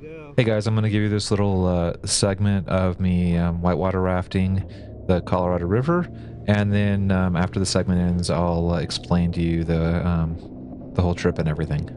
Hey guys, I'm going to give you this little segment of me whitewater rafting the Colorado River, and then after the segment ends, I'll explain to you the whole trip and everything.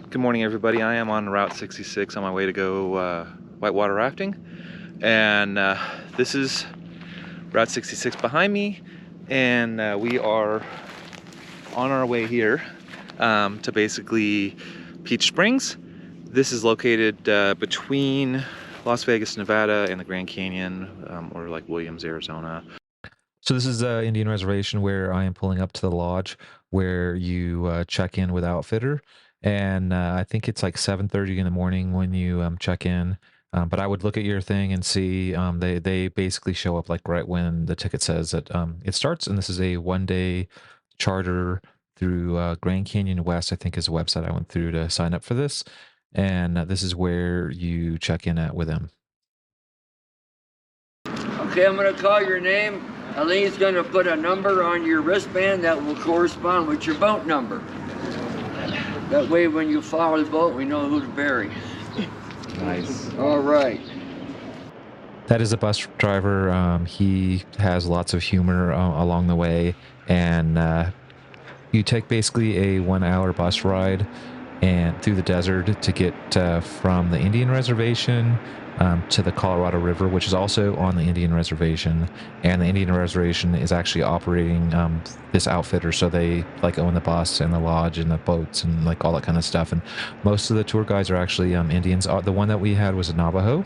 Good morning, everybody. I am on Route 66 on my way to go whitewater rafting, and this is Route 66 behind me, and we are on our way here to basically Peach Springs. This is located between Las Vegas, Nevada, and the Grand Canyon, or like Williams, Arizona. So this is the Indian Reservation where I am pulling up to the lodge where you check in with Outfitter. And I think it's like 7:30 in the morning when you check in. But I would look at your thing and see they basically show up like right when the ticket says that it starts. And this is a 1-day charter through Grand Canyon West, I think is the website I went through to sign up for this. And this is where you check in at with them. Okay, I'm going to call your name. Eileen's going to put a number on your wristband that will correspond with your boat number. That way when you follow the boat, we know who to bury. Nice. All right. That is a bus driver. He has lots of humor along the way, and you take basically a 1-hour bus ride and through the desert to get from the Indian Reservation to the Colorado River, which is also on the Indian Reservation. And the Indian Reservation is actually operating this outfitter, so they like own the bus and the lodge and the boats and like all that kind of stuff. And most of the tour guides are actually Indians. The one that we had was a Navajo,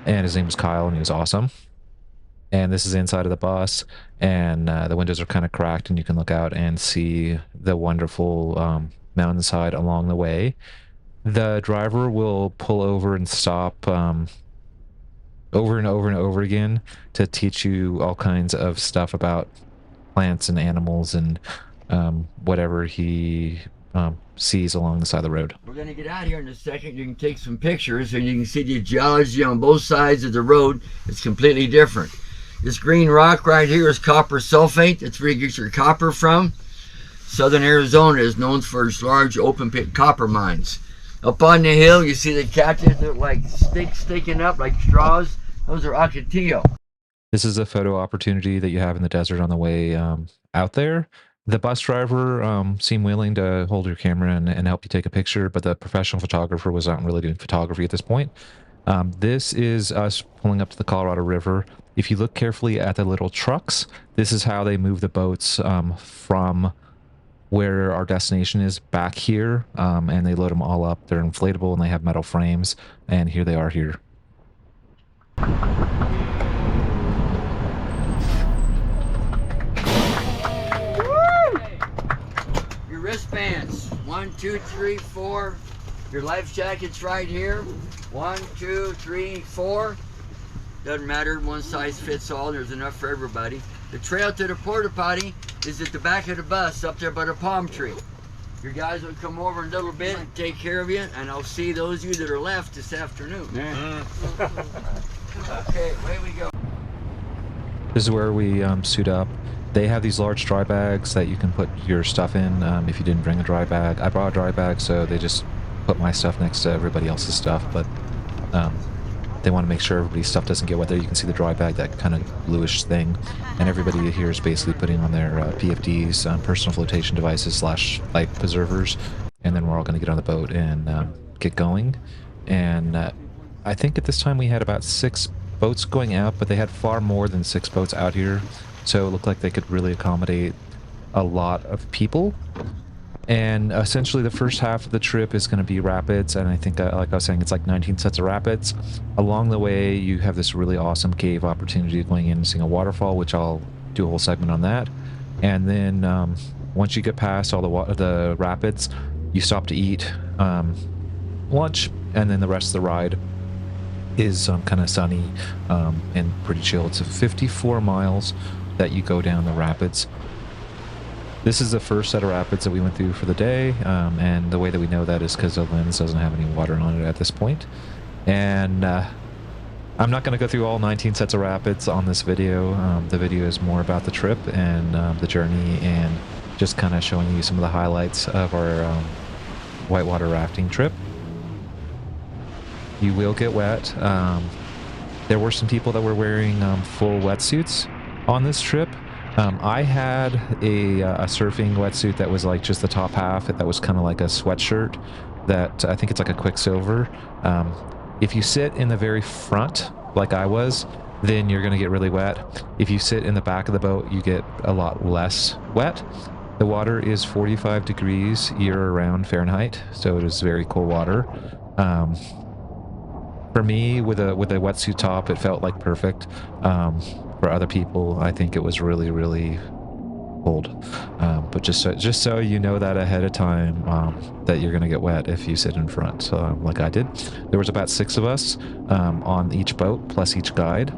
and his name was Kyle, and he was awesome. And this is inside of the bus, and the windows are kind of cracked, and you can look out and see the wonderful mountainside along the way. The driver will pull over and stop over and over and over again to teach you all kinds of stuff about plants and animals and whatever he sees along the side of the road. We're going to get out here in a second. You can take some pictures and you can see the geology on both sides of the road. It's completely different. This green rock right here is copper sulfate. That's where you get your copper from. Southern Arizona is known for its large open pit copper mines. Up on the hill, you see the cactus that look like sticks sticking up like straws. Those are ocotillo. This is a photo opportunity that you have in the desert on the way out there. The bus driver seemed willing to hold your camera and help you take a picture, but the professional photographer was not really doing photography at this point. This is us pulling up to the Colorado River. If you look carefully at the little trucks, this is how they move the boats from where our destination is back here, and they load them all up. They're inflatable and they have metal frames, and here they are here. Your wristbands, 1, 2, 3, 4. Your life jacket's right here, 1, 2, 3, 4. Doesn't matter, one size fits all. There's enough for everybody. The trail to the porta potty is at the back of the bus up there by the palm tree. Your guys will come over in a little bit and take care of you, and I'll see those of you that are left this afternoon. Okay, away we go. This is where we suit up. They have these large dry bags that you can put your stuff in if you didn't bring a dry bag. I brought a dry bag, so they just put my stuff next to everybody else's stuff, but they want to make sure everybody's stuff doesn't get wet there. You can see the dry bag, that kind of bluish thing, and everybody here is basically putting on their PFDs, personal flotation devices / life preservers, and then we're all going to get on the boat and get going. And I think at this time we had about 6 boats going out, but they had far more than 6 boats out here, so it looked like they could really accommodate a lot of people. And essentially the first half of the trip is going to be rapids, and I think like I was saying, it's like 19 sets of rapids. Along the way you have this really awesome cave opportunity going in and seeing a waterfall, which I'll do a whole segment on that. And then once you get past all the rapids, you stop to eat lunch, and then the rest of the ride is kind of sunny and pretty chill. It's 54 miles that you go down the rapids. This is the first set of rapids that we went through for the day, and the way that we know that is because the lens doesn't have any water on it at this point. And I'm not going to go through all 19 sets of rapids on this video. The video is more about the trip and the journey, and just kind of showing you some of the highlights of our whitewater rafting trip. You will get wet. There were some people that were wearing full wetsuits on this trip. I had a surfing wetsuit that was like just the top half. That was kind of like a sweatshirt that I think it's like a Quicksilver. If you sit in the very front, like I was, then you're going to get really wet. If you sit in the back of the boat, you get a lot less wet. The water is 45 degrees year-round Fahrenheit, so it is very cold water. For me, with a wetsuit top, it felt like perfect. For other people, I think it was really, really cold. But just so you know that ahead of time, that you're gonna get wet if you sit in front, like I did. There was about 6 of us on each boat, plus each guide.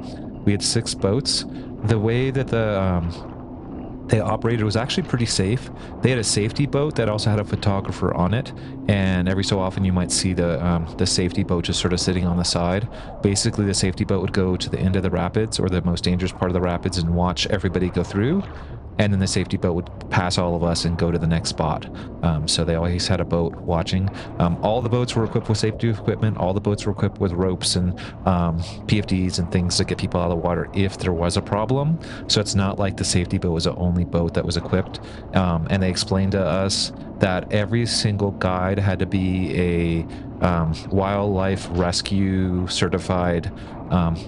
We had 6 boats. The way that they operated was actually pretty safe. They had a safety boat that also had a photographer on it, and every so often you might see the safety boat just sort of sitting on the side. Basically, the safety boat would go to the end of the rapids, or the most dangerous part of the rapids, and watch everybody go through, and then the safety boat would pass all of us and go to the next spot. So they always had a boat watching. All the boats were equipped with safety equipment. All the boats were equipped with ropes and PFDs and things to get people out of the water if there was a problem. So it's not like the safety boat was the only boat that was equipped. And they explained to us that every single guide had to be a wildlife rescue certified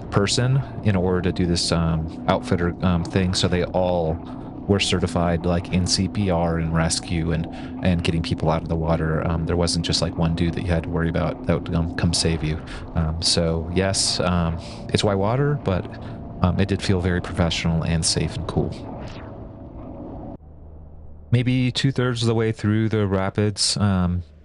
person in order to do this outfitter thing. So they all were certified like in CPR and rescue and getting people out of the water. There wasn't just like one dude that you had to worry about that would come save you. So yes, it's whitewater, but it did feel very professional and safe and cool. Maybe 2/3 of the way through the rapids,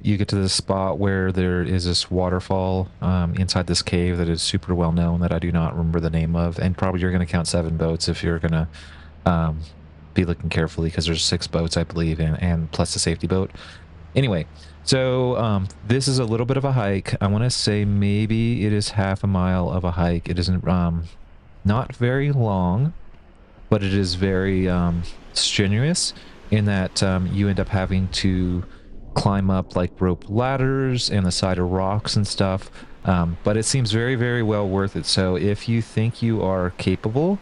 you get to this spot where there is this waterfall inside this cave that is super well known that I do not remember the name of, and probably you're going to count 7 boats if you're going to be looking carefully, because there's 6 boats, I believe, and plus the safety boat. Anyway, so this is a little bit of a hike. I want to say maybe it is half a mile of a hike. It isn't not very long, but it is very strenuous in that you end up having to climb up like rope ladders and the side of rocks and stuff, but it seems very, very well worth it. So if you think you are capable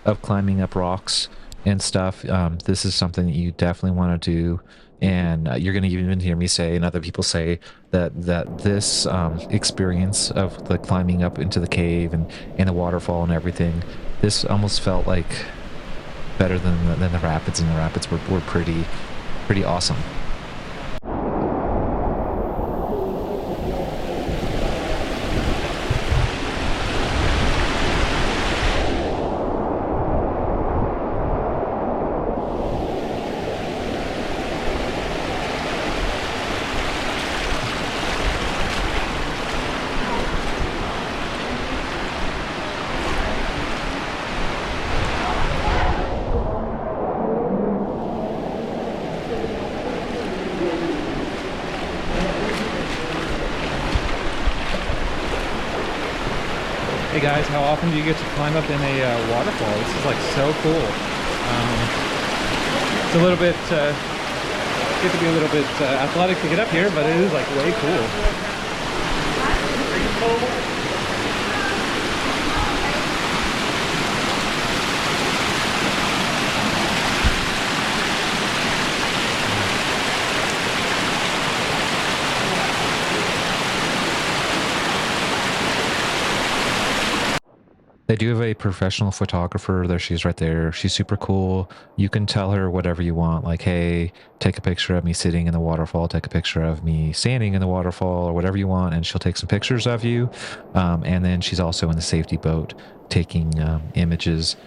of climbing up rocks and stuff, this is something that you definitely want to do. And you're going to even hear me say, and other people say, that this experience of the climbing up into the cave and the waterfall and everything, this almost felt like better than the rapids, and the rapids were pretty awesome. Hey guys, how often do you get to climb up in a waterfall? This is like so cool. It's a little bit, get to be a little bit athletic to get up here, but it is like way cool. They do have a professional photographer. There she is right there. She's super cool. You can tell her whatever you want. Like, hey, take a picture of me sitting in the waterfall. Take a picture of me standing in the waterfall or whatever you want. And she'll take some pictures of you. And then she's also in the safety boat taking images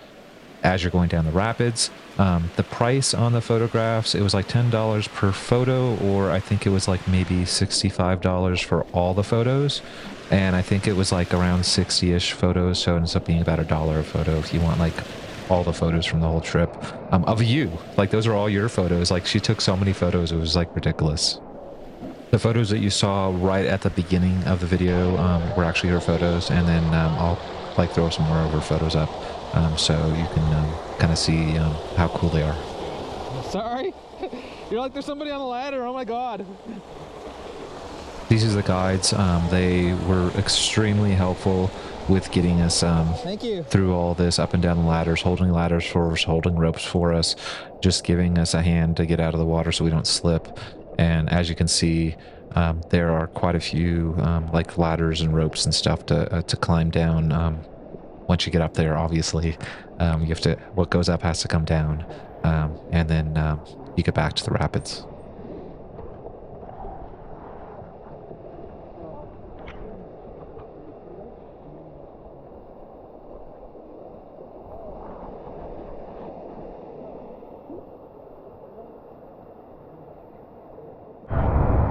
as you're going down the rapids. The price on the photographs, it was like $10 per photo, or I think it was like maybe $65 for all the photos. And I think it was like around 60-ish photos, so it ends up being about $1 a photo if you want like all the photos from the whole trip of you. Like those are all your photos. Like she took so many photos, it was like ridiculous. The photos that you saw right at the beginning of the video were actually her photos, and then I'll like throw some more of her photos up so you can kind of see how cool they are. Sorry? You're like, there's somebody on the ladder. Oh my god. These are the guides. They were extremely helpful with getting us Thank you. through all this, up and down the ladders, holding ladders for us, holding ropes for us, just giving us a hand to get out of the water so we don't slip. And as you can see, there are quite a few like ladders and ropes and stuff to climb down. Once you get up there, obviously, you have to, what goes up has to come down, and then you get back to the rapids.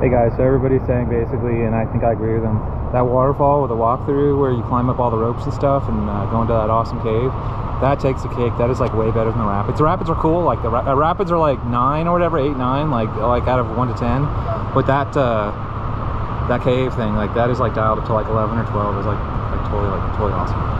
Hey guys, so everybody's saying basically, and I think I agree with them, that waterfall with a walkthrough where you climb up all the ropes and stuff and go into that awesome cave, that takes the cake. That is like way better than the rapids. The rapids are cool, like the rapids are like 9 or whatever, 8, 9, like out of 1 to 10. But that cave thing, like that is like dialed up to like 11 or 12. Is like totally awesome.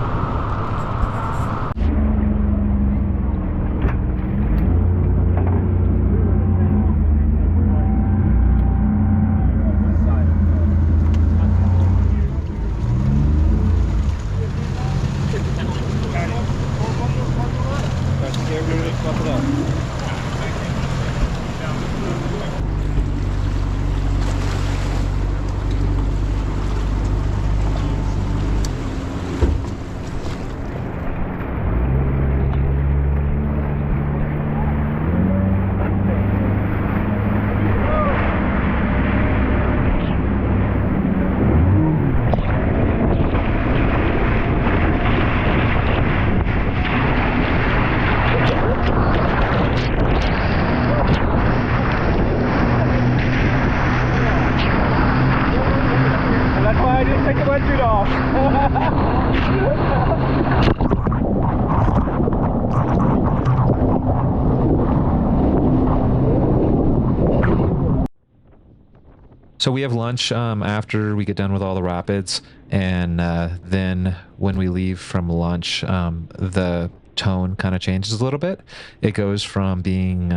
So we have lunch after we get done with all the rapids, and then when we leave from lunch, the tone kind of changes a little bit. It goes from being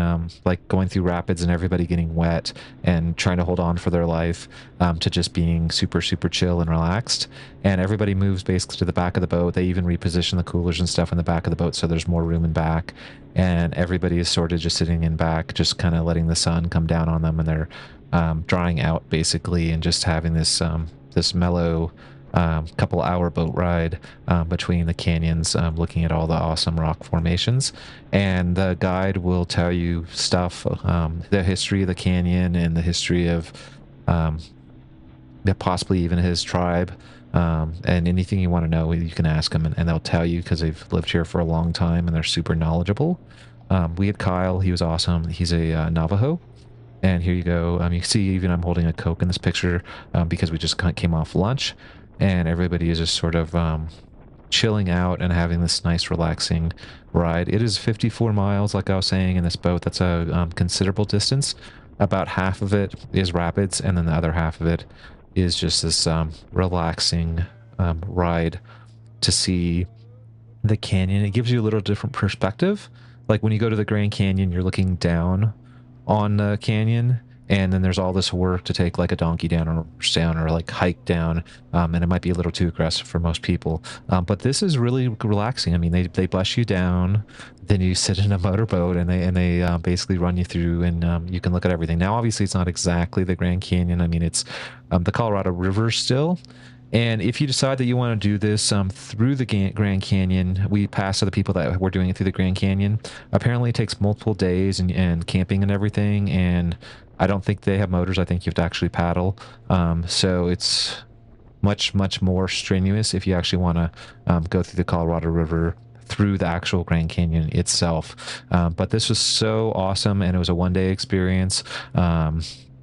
like going through rapids and everybody getting wet and trying to hold on for their life to just being super chill and relaxed. And everybody moves basically to the back of the boat. They even reposition the coolers and stuff in the back of the boat so there's more room in back, and everybody is sort of just sitting in back, just kind of letting the sun come down on them, and they're drying out basically, and just having this this mellow couple hour boat ride between the canyons, looking at all the awesome rock formations. And the guide will tell you stuff, the history of the canyon and the history of possibly even his tribe, and anything you want to know, you can ask them, and they'll tell you because they've lived here for a long time and they're super knowledgeable. We had Kyle. He was awesome. He's a Navajo. And here you go. You can see even I'm holding a Coke in this picture because we just came off lunch, and everybody is just sort of chilling out and having this nice relaxing ride. It is 54 miles, like I was saying, in this boat. That's a considerable distance. About half of it is rapids, and then the other half of it is just this relaxing ride to see the canyon. It gives you a little different perspective. Like when you go to the Grand Canyon, you're looking down on the canyon, and then there's all this work to take like a donkey down or like hike down, and it might be a little too aggressive for most people, but this is really relaxing. I mean, they bus you down, then you sit in a motorboat, and they basically run you through, and you can look at everything. Now obviously it's not exactly the Grand Canyon. I mean, it's the Colorado River still, And if you decide that you want to do this through the Grand Canyon, we passed other people that were doing it through the Grand Canyon. Apparently, it takes multiple days and camping and everything. And I don't think they have motors. I think you have to actually paddle. So it's much more strenuous if you actually want to go through the Colorado River through the actual Grand Canyon itself. But this was so awesome, and it was a one-day experience.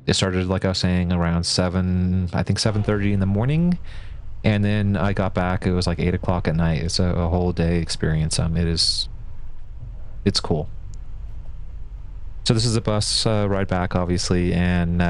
It started, like I was saying, around 7, I think 7:30 in the morning, and then I got back. It was like 8 o'clock at night. It's a whole day experience. It's cool. So this is a bus ride back, obviously, and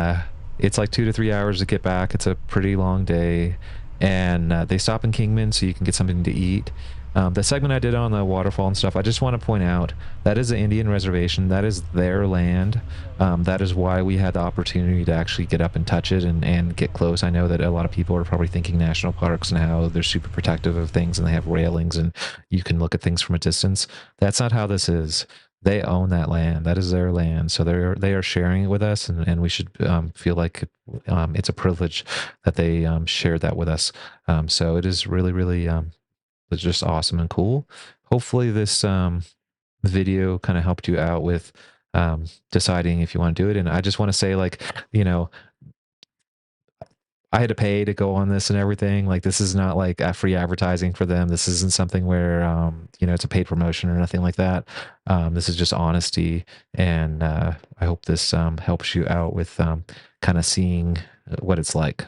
it's like 2 to 3 hours to get back. It's a pretty long day, and they stop in Kingman so you can get something to eat. The segment I did on the waterfall and stuff, I just want to point out that is the Indian reservation. That is their land. That is why we had the opportunity to actually get up and touch it and get close. I know that a lot of people are probably thinking national parks and how they're super protective of things and they have railings and you can look at things from a distance. That's not how this is. They own that land. That is their land. So they are sharing it with us, and we should feel like it's a privilege that they shared that with us. So it is really it's just awesome and cool. Hopefully this video kind of helped you out with deciding if you want to do it. And I just want to say, like, I had to pay to go on this and everything. Like, this is not like a free advertising for them. This isn't something where, it's a paid promotion or nothing like that. This is just honesty. And I hope this helps you out with kind of seeing what it's like.